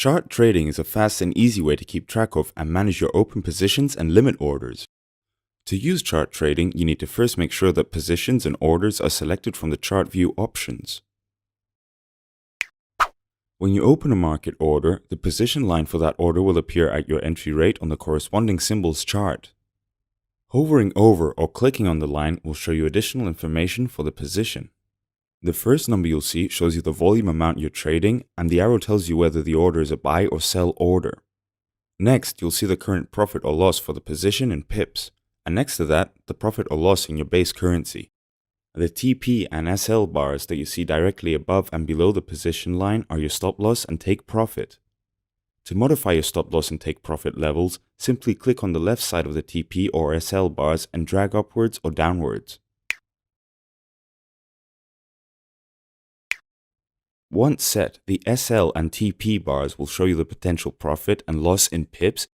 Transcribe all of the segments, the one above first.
Chart trading is a fast and easy way to keep track of and manage your open positions and limit orders. To use chart trading, you need to first make sure that positions and orders are selected from the chart view options. When you open a market order, the position line for that order will appear at your entry rate on the corresponding symbol's chart. Hovering over or clicking on the line will show you additional information for the position. The first number you'll see shows you the volume amount you're trading, and the arrow tells you whether the order is a buy or sell order. Next, you'll see the current profit or loss for the position in pips, and next to that, the profit or loss in your base currency. The TP and SL bars that you see directly above and below the position line are your stop loss and take profit. To modify your stop loss and take profit levels, simply click on the left side of the TP or SL bars and drag upwards or downwards. Once set, the SL and TP bars will show you the potential profit and loss in pips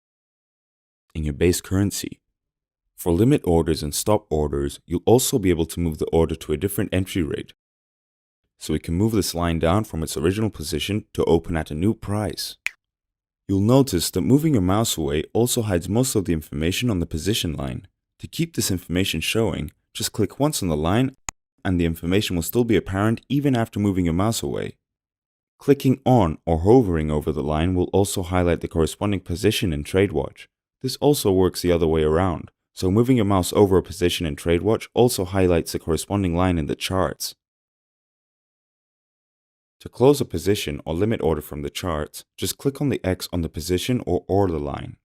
in your base currency. For limit orders and stop orders, you'll also be able to move the order to a different entry rate. So we can move this line down from its original position to open at a new price. You'll notice that moving your mouse away also hides most of the information on the position line. To keep this information showing, just click once on the line and the information will still be apparent even after moving your mouse away. Clicking on or hovering over the line will also highlight the corresponding position in TradeWatch. This also works the other way around, so moving your mouse over a position in TradeWatch also highlights the corresponding line in the charts. To close a position or limit order from the charts, just click on the X on the position or order line.